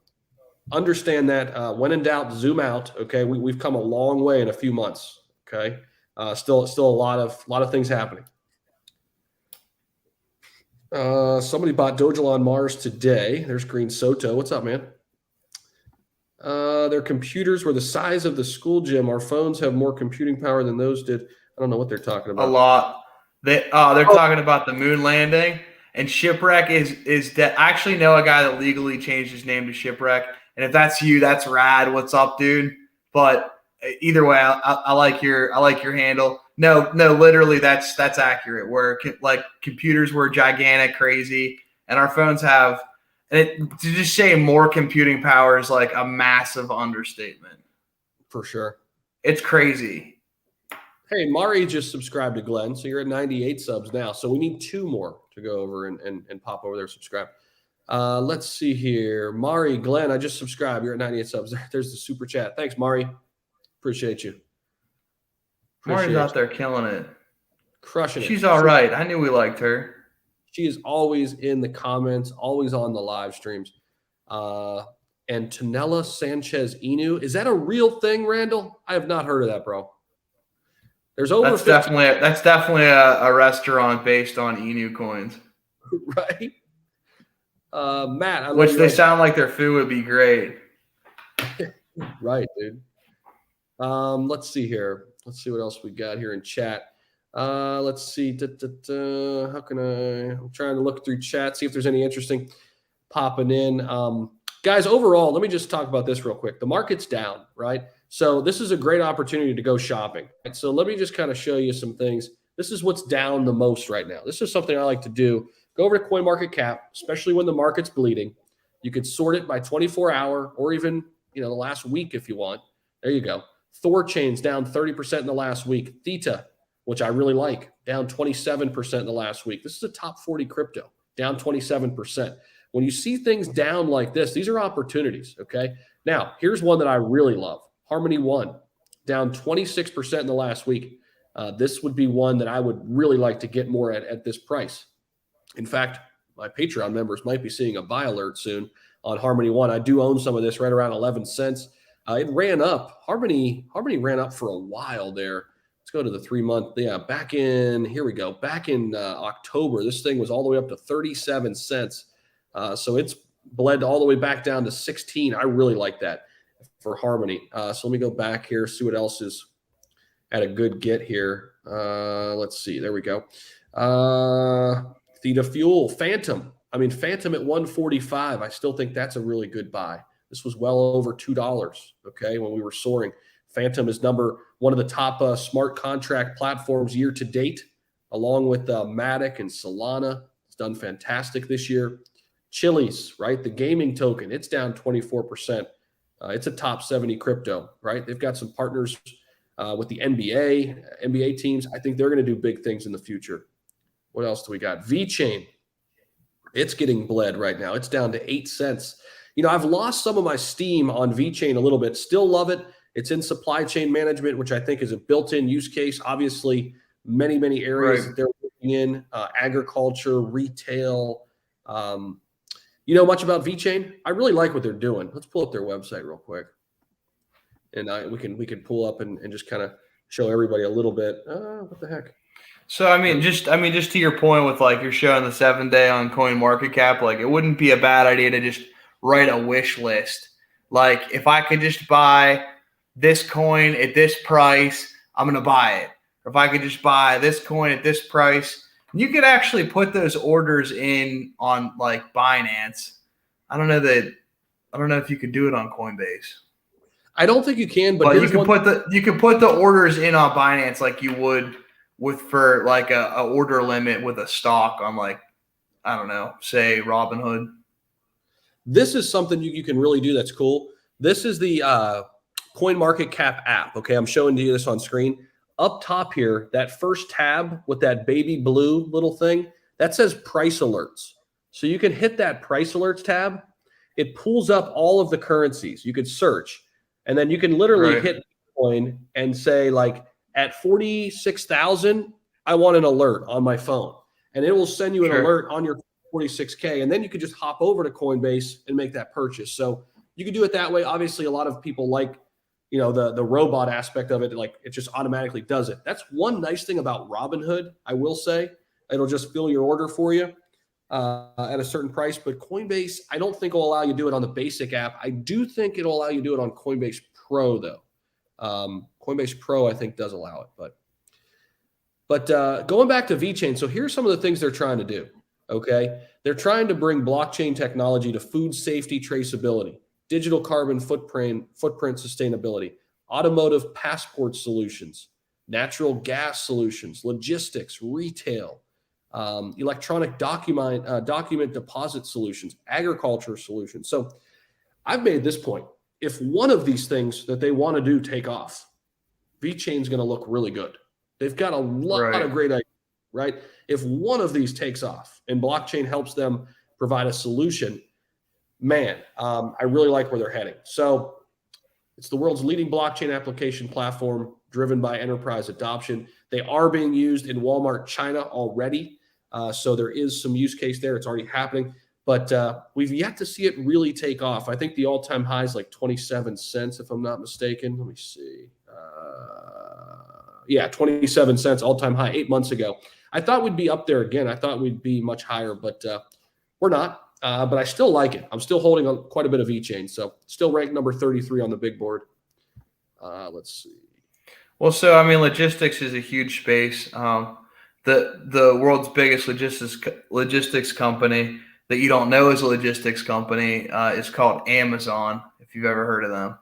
understand that when in doubt, zoom out, okay? We've come a long way in a few months, okay? Still a lot of things happening. Somebody bought Dogelon on Mars today. There's Green Soto. What's up, man? Their computers were the size of the school gym. Our phones have more computing power than those did. I don't know what they're talking about. A lot. They're talking about the moon landing, and Shipwreck is that. I actually know a guy that legally changed his name to Shipwreck, and if that's you, that's rad. What's up, dude? But either way, I like your handle. No, literally, that's accurate. Where like computers were gigantic, crazy, and our phones have. And to just say more computing power is like a massive understatement. For sure, it's crazy. Hey, Mari just subscribed to Glenn, so you're at 98 subs now. So we need 2 more to go over and pop over there, subscribe. Let's see here. Mari, Glenn, I just subscribed. You're at 98 subs. There's the super chat. Thanks, Mari. Appreciate you. Mari's out there killing it. Crushing it. She's all right. I knew we liked her. She is always in the comments, always on the live streams. And Tonella Sanchez Inu. Is that a real thing, Randall? I have not heard of that, bro. There's over that's definitely a restaurant based on Inu coins. Right? Matt. Which they sound like their food would be great. Right, dude. Let's see here. Let's see what else we got here in chat. Let's see. How can I'm trying to look through chat, see if there's any interesting popping in. Guys, overall, let me just talk about this real quick. The market's down, right? So this is a great opportunity to go shopping. And so let me just kind of show you some things. This is what's down the most right now. This is something I like to do. Go over to CoinMarketCap, especially when the market's bleeding. You could sort it by 24-hour or even, the last week if you want. There you go. Thorchain's down 30% in the last week. Theta, which I really like, down 27% in the last week. This is a top 40 crypto, down 27%. When you see things down like this, these are opportunities, okay? Now, here's one that I really love. Harmony One, down 26% in the last week. This would be one that I would really like to get more at this price. In fact, my Patreon members might be seeing a buy alert soon on Harmony One. I do own some of this right around 11 cents. It ran up. Harmony ran up for a while there. Let's go to the 3-month. Yeah, back in October, this thing was all the way up to 37 cents. So it's bled all the way back down to 16. I really like that for Harmony. So let me go back here, see what else is at a good get here. Let's see. There we go. Theta Fuel, Phantom. Phantom at 145. I still think that's a really good buy. This was well over $2, okay, when we were soaring. Phantom is one of the top smart contract platforms year to date, along with Matic and Solana. It's done fantastic this year. Chili's, right, the gaming token, it's down 24%. It's a top 70 crypto, right? They've got some partners with the NBA teams. I think they're going to do big things in the future. What else do we got? VeChain. It's getting bled right now. It's down to 8 cents. I've lost some of my steam on VeChain a little bit. Still love it. It's in supply chain management, which I think is a built-in use case. Obviously, many, many areas that they're working in, agriculture, retail. Much about VeChain? I really like what they're doing. Let's pull up their website real quick. And we can pull up and just kind of show everybody a little bit. What the heck? So just to your point with like you're showing the 7-day on CoinMarketCap, like it wouldn't be a bad idea to just write a wish list. Like, if I could just buy this coin at this price, I'm going to buy it. Or if I could just buy this coin at this price, you could actually put those orders in on like Binance. I don't know if you could do it on Coinbase. I don't think you can, but you can put the orders in on Binance like you would for like a order limit with a stock on, like, I don't know, say Robinhood. This is something you can really do that's cool. This is the CoinMarketCap app. Okay, I'm showing you this on screen. Up top here, that first tab with that baby blue little thing, that says price alerts. So you can hit that price alerts tab. It pulls up all of the currencies. You could search, and then you can literally hit Bitcoin and say, like, at 46,000, I want an alert on my phone. And it will send you an alert on your 46K. And then you could just hop over to Coinbase and make that purchase. So you can do it that way. Obviously, a lot of people like, you know, the robot aspect of it, like it just automatically does it. That's one nice thing about Robinhood, I will say. It'll just fill your order for you at a certain price. But Coinbase, I don't think will allow you to do it on the basic app. I do think it'll allow you to do it on Coinbase Pro, though. Coinbase Pro, I think, does allow it. But going back to VeChain, so here's some of the things they're trying to do, okay? They're trying to bring blockchain technology to food safety traceability, digital carbon footprint sustainability, automotive passport solutions, natural gas solutions, logistics, retail, electronic document deposit solutions, agriculture solutions. So I've made this point. If one of these things that they want to do take off, VeChain's going to look really good. They've got a lot of great ideas, right? If one of these takes off and blockchain helps them provide a solution, man, I really like where they're heading. So it's the world's leading blockchain application platform driven by enterprise adoption. They are being used in Walmart China already. So there is some use case there. It's already happening. But we've yet to see it really take off. I think the all-time high is like 27 cents, if I'm not mistaken. Let me see. 27 cents, all-time high 8 months ago. I thought we'd be up there again. I thought we'd be much higher, but we're not. But I still like it. I'm still holding on quite a bit of VeChain, so still ranked number 33 on the big board. Let's see. Well, so I mean, logistics is a huge space. The world's biggest logistics company that you don't know is a logistics company is called Amazon. If you've ever heard of them,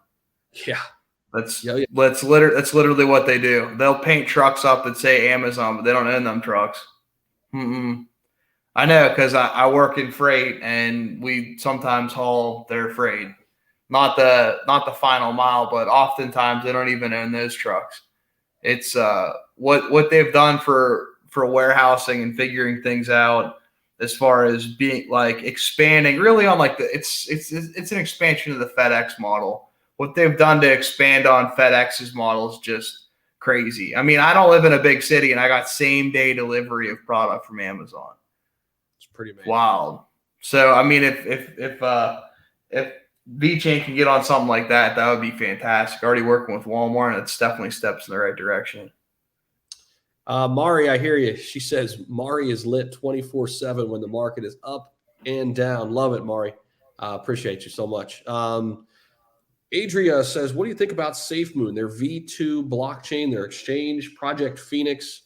that's literally what they do. They'll paint trucks up that say Amazon, but they don't own them trucks. I know, because I work in freight, and we sometimes haul their freight. Not the final mile, but oftentimes they don't even own those trucks. It's what they've done for warehousing and figuring things out as far as being like expanding really on like it's an expansion of the FedEx model. What they've done to expand on FedEx's model is just crazy. I mean, I don't live in a big city, and I got same day delivery of product from Amazon. It's pretty amazing. Wild. So I mean, if VeChain can get on something like that, that would be fantastic. Already working with Walmart, and it's definitely steps in the right direction. Mari, I hear you. She says Mari is lit 24/7 when the market is up and down. Love it, Mari. Appreciate you so much. Adria says, what do you think about SafeMoon, their V2 blockchain, their exchange, Project Phoenix?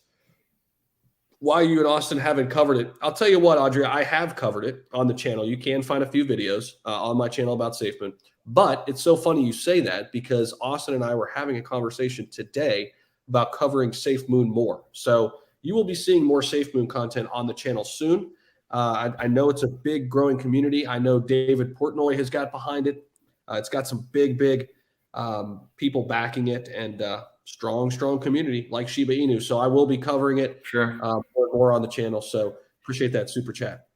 Why you and Austin haven't covered it? I'll tell you what, Adria, I have covered it on the channel. You can find a few videos on my channel about SafeMoon. But it's so funny you say that, because Austin and I were having a conversation today about covering SafeMoon more. So you will be seeing more SafeMoon content on the channel soon. I know it's a big growing community. I know David Portnoy has got behind it. It's got some big people backing it, and strong community like Shiba Inu. So I will be covering it more on the channel. So appreciate that super chat.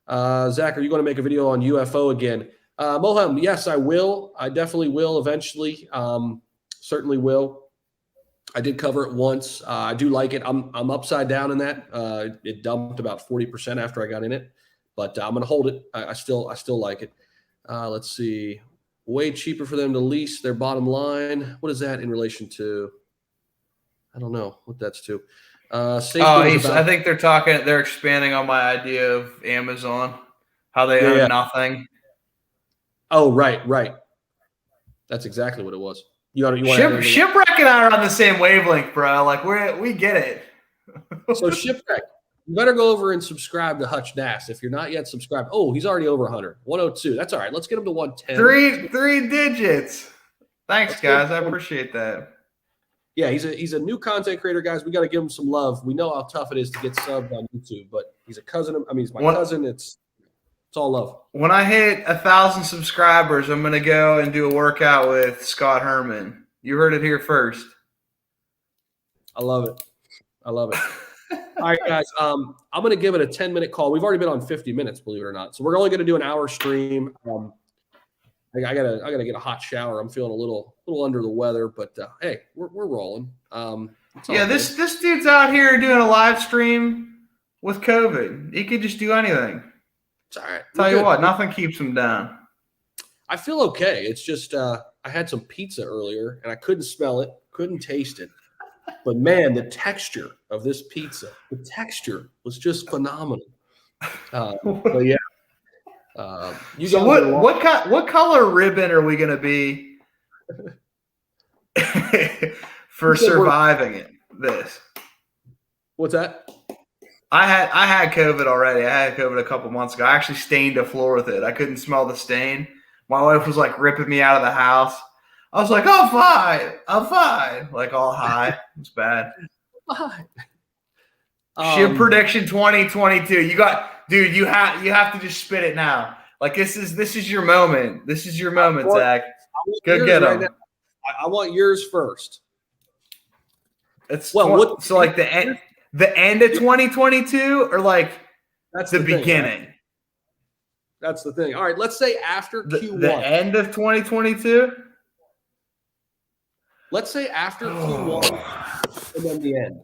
Zach, are you going to make a video on UFO again? Mohem, yes, I will. I definitely will eventually. Certainly will. I did cover it once. I do like it. I'm upside down in that. It dumped about 40% after I got in it, but I'm going to hold it. I still like it. Let's see. Way cheaper for them to lease their bottom line. What is that in relation to? I don't know what that's to. I think they're expanding on my idea of Amazon, how they own nothing. Oh, right. That's exactly what it was. You want Shipwreck and I are on the same wavelength, bro. Like we get it. So Shipwreck, you better go over and subscribe to Hutch Nast. If you're not yet subscribed, oh, he's already over 100, 102. That's all right. Let's get him to 110. Three digits. Thanks, guys. I appreciate that. Yeah, he's a new content creator, guys. We got to give him some love. We know how tough it is to get subbed on YouTube, but he's a cousin. I mean, he's my cousin. It's all love. When I hit 1,000 subscribers, I'm gonna go and do a workout with Scott Herman. You heard it here first. I love it. All right, guys. I'm gonna give it a 10-minute call. We've already been on 50 minutes, believe it or not. So we're only gonna do an hour stream. I gotta get a hot shower. I'm feeling a little under the weather, but hey, we're rolling. Yeah, this dude's out here doing a live stream with COVID. He could just do anything. It's all right. Tell you what, nothing keeps him down. I feel okay. It's just I had some pizza earlier and I couldn't smell it, couldn't taste it. But man, the texture of this pizza, was just phenomenal. But yeah. So what color ribbon are we gonna be for surviving this? What's that? I had COVID already. I had COVID a couple months ago. I actually stained the floor with it. I couldn't smell the stain. My wife was like ripping me out of the house. I was like, I'm fine. Like all high. It's bad. Fine. Ship prediction 2022. You have to just spit it now. Like this is your moment. This is your moment, Zach. Go get them. Right, I want yours first. It's so like the end of 2022 or like that's the beginning. Thing, right? That's the thing. All right, let's say after Q1. The end of 2022? Let's say after Q1 and then the end.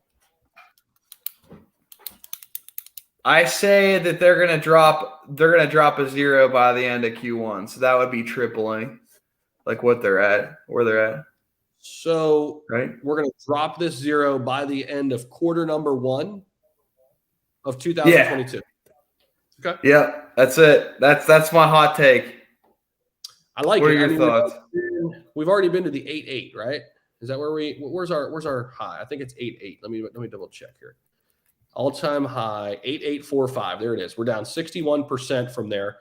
I say that they're gonna drop a 0 by the end of Q1. So that would be tripling like what they're at, where they're at. So right, we're gonna drop this 0 by the end of quarter number 1 of 2022. Yeah. Okay. Yeah, that's it. That's my hot take. I like what it. What are your thoughts? We've already been to the 8.8, right? Is that where's our high? I think it's 8.8. Let me double check here. All-time high, 8.845. There it is. We're down 61% from there.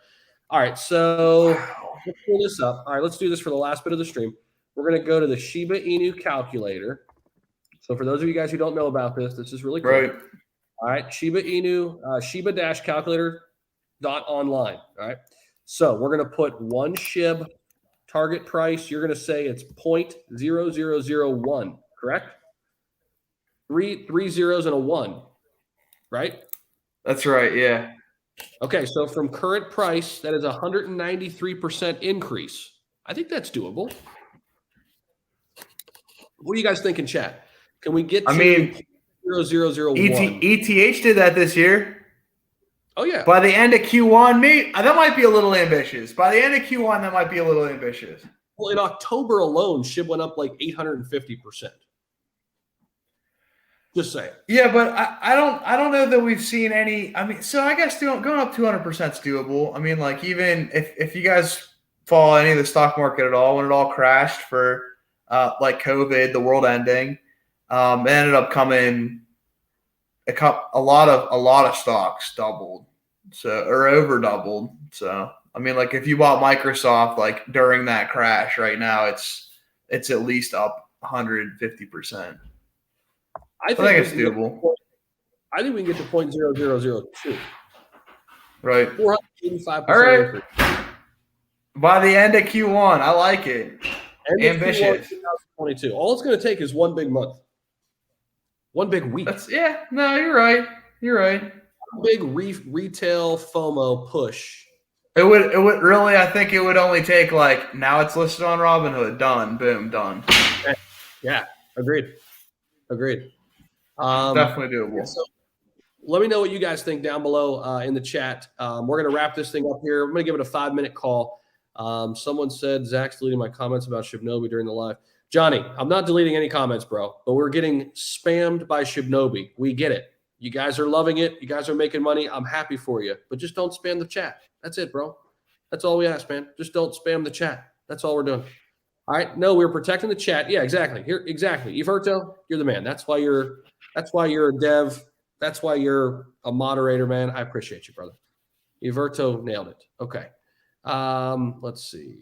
All right, so let's pull this up. All right, let's do this for the last bit of the stream. We're going to go to the Shiba Inu calculator. So for those of you guys who don't know about this is really cool. Right. All right, Shiba Inu, Shiba-calculator.online. All right, so we're going to put one SHIB target price. You're going to say it's 0.0001, correct? Three zeros and a 1. Right? That's right, yeah. Okay, so from current price, that is a 193% increase. I think that's doable. What do you guys think in chat? Can we get to 0.0001? ETH did that this year. Oh, yeah. By the end of Q1, that might be a little ambitious. By the end of Q1, that might be a little ambitious. Well, in October alone, SHIB went up like 850%. Just saying. Yeah, but I don't know that we've seen any. I mean, so I guess going up 200% is doable. I mean, like even if you guys follow any of the stock market at all, when it all crashed for like COVID, the world ending, it ended up coming a lot of stocks doubled, or over doubled. So I mean, like if you bought Microsoft like during that crash, right now it's at least up 150%. I think it's doable. I think we can get to 0.0002. Right. 485%. All right. Increase. By the end of Q1, I like it. Ambitious. Q1, 2022. All it's going to take is one big month. One big week. No, you're right. You're right. One big retail FOMO push. It would really, I think it would only take like, now it's listed on Robinhood. Done. Boom. Done. Yeah. Agreed. Definitely doable. So let me know what you guys think down below in the chat. We're going to wrap this thing up here. I'm going to give it a 5-minute call. Someone said Zach's deleting my comments about Shibnobi during the live. Johnny, I'm not deleting any comments, bro, but we're getting spammed by Shibnobi. We get it. You guys are loving it. You guys are making money. I'm happy for you, but just don't spam the chat. That's it, bro. That's all we ask, man. Just don't spam the chat. That's all we're doing. All right. No, we're protecting the chat. Yeah, exactly. Here, exactly. Everto, you're the man. That's why you're a dev. That's why you're a moderator, man. I appreciate you, brother. Everto nailed it. Okay. Let's see.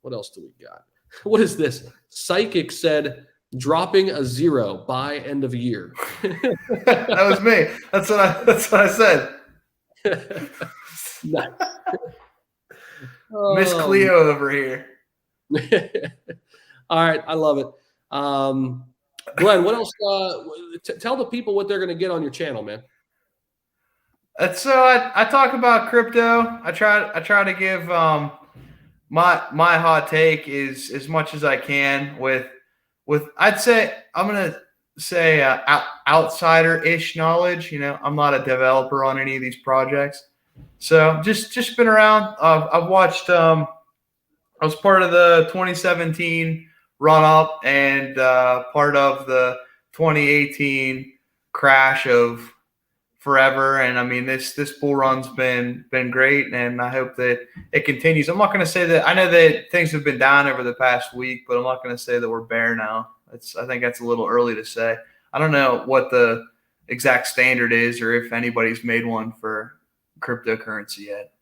What else do we got? What is this? Psychic said dropping a 0 by end of year. That was me. That's what I said. Nice. Miss Cleo over here. All right, I love it. Glenn, what else? Tell the people what they're going to get on your channel, man. So I talk about crypto. I try to give my hot take is as much as I can with I'd say I'm gonna say outsider-ish knowledge. You know, I'm not a developer on any of these projects, so just been around. I've watched. I was part of the 2017 run up and part of the 2018 crash of forever. And I mean, this bull run's been great, and I hope that it continues. I'm not going to say that I know that things have been down over the past week, but I'm not going to say that we're bear now. I think that's a little early to say. I don't know what the exact standard is or if anybody's made one for cryptocurrency yet.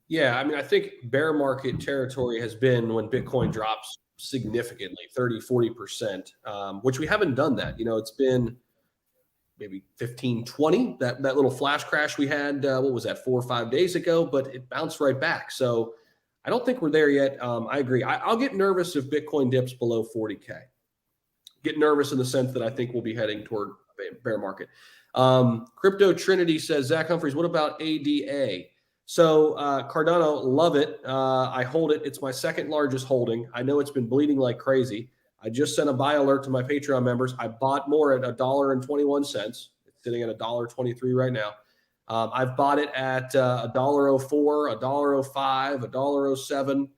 Yeah, I mean, I think bear market territory has been when Bitcoin drops significantly, 30, 40%, which we haven't done that. You know, it's been maybe 15, 20, that little flash crash we had, what was that, 4 or 5 days ago, but it bounced right back. So I don't think we're there yet. I agree. I'll get nervous if Bitcoin dips below 40K. Get nervous in the sense that I think we'll be heading toward a bear market. Crypto Trinity says, Zach Humphries, what about ADA? So Cardano, love it. I hold it. It's my second largest holding. I know it's been bleeding like crazy. I just sent a buy alert to my Patreon members. I bought more at $1.21. It's sitting at $1.23 right now. I've bought it at $1.04, $1.05,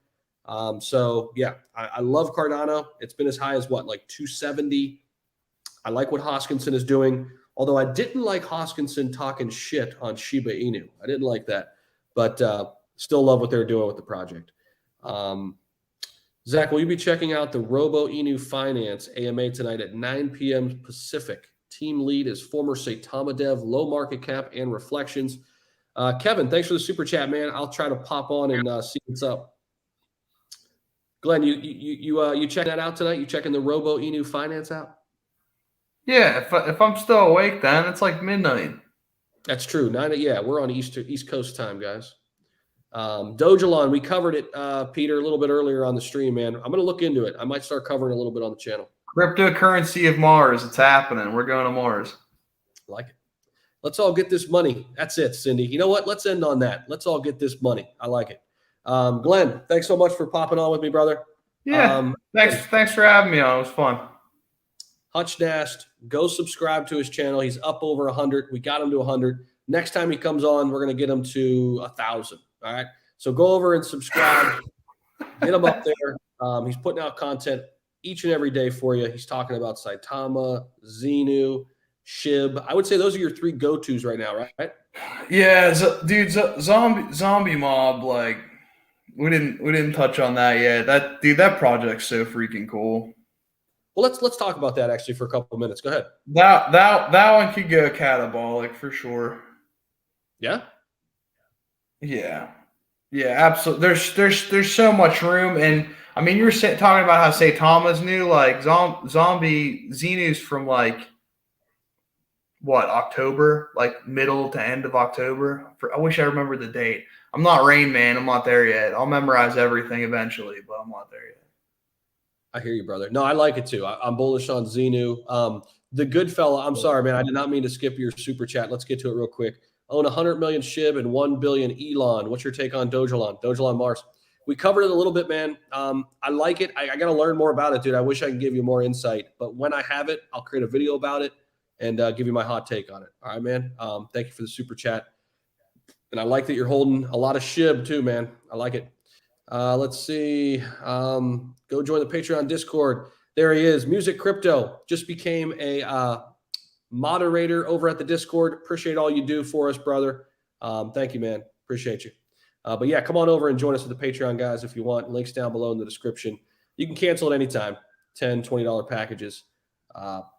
$1.07. So yeah, I love Cardano. It's been as high as what, like 270. I like what Hoskinson is doing. Although I didn't like Hoskinson talking shit on Shiba Inu. I didn't like that, but still love what they're doing with the project. Zach, will you be checking out the Robo Inu Finance AMA tonight at 9 p.m. Pacific? Team lead is former Saitama dev, low market cap, and reflections. Kevin, thanks for the super chat, man. I'll try to pop on and see what's up. Glenn, you checking that out tonight? You checking the Robo Inu Finance out? Yeah, if I'm still awake, then it's like midnight. That's true. We're on East Coast time, guys. Dojalon, we covered it, Peter, a little bit earlier on the stream, man. I'm going to look into it. I might start covering a little bit on the channel. Cryptocurrency of Mars. It's happening. We're going to Mars. Like it. Let's all get this money. That's it, Cindy. You know what? Let's end on that. Let's all get this money. I like it. Glenn, thanks so much for popping on with me, brother. Yeah. Thanks for having me on. It was fun. Hutch Nast, go subscribe to his channel. He's up over 100. We got him to 100. Next time he comes on, we're going to get him to 1,000. All right. So go over and subscribe. Get him up there. He's putting out content each and every day for you. He's talking about Saitama, Xenu, Shib. I would say those are your 3 go-tos right now, right? Yeah, dude, zombie mob. Like we didn't touch on that yet. That project's so freaking cool. Well, let's talk about that actually for a couple of minutes. Go ahead. That one could go catabolic for sure. Yeah. Yeah, absolutely. There's so much room, and I mean, you were talking about how Saitama's new, like zombie Xenu's from like what, October, like middle to end of October. I wish I remember the date. I'm not Rain Man. I'm not there yet. I'll memorize everything eventually, but I'm not there yet. I hear you, brother. No, I like it too. I'm bullish on Xenu. The good fella. I'm sorry, man. I did not mean to skip your super chat. Let's get to it real quick. Own 100 million SHIB and 1 billion Elon. What's your take on Dojalon Mars? We covered it a little bit, man. I like it. I got to learn more about it, dude. I wish I could give you more insight. But when I have it, I'll create a video about it and give you my hot take on it. All right, man. Thank you for the super chat. And I like that you're holding a lot of SHIB too, man. I like it. Let's see. Go join the Patreon Discord. There he is. Music Crypto just became a moderator over at the Discord. Appreciate all you do for us, brother. Thank you, man. Appreciate you. But yeah, come on over and join us with the Patreon, guys, if you want. Links down below in the description. You can cancel at any time. $10, $20 packages.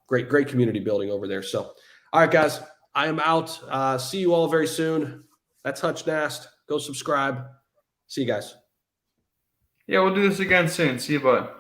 Great community building over there. So, all right, guys, I am out. See you all very soon. That's Hutch Nast. Go subscribe. See you guys. Yeah, we'll do this again soon. See you, bud.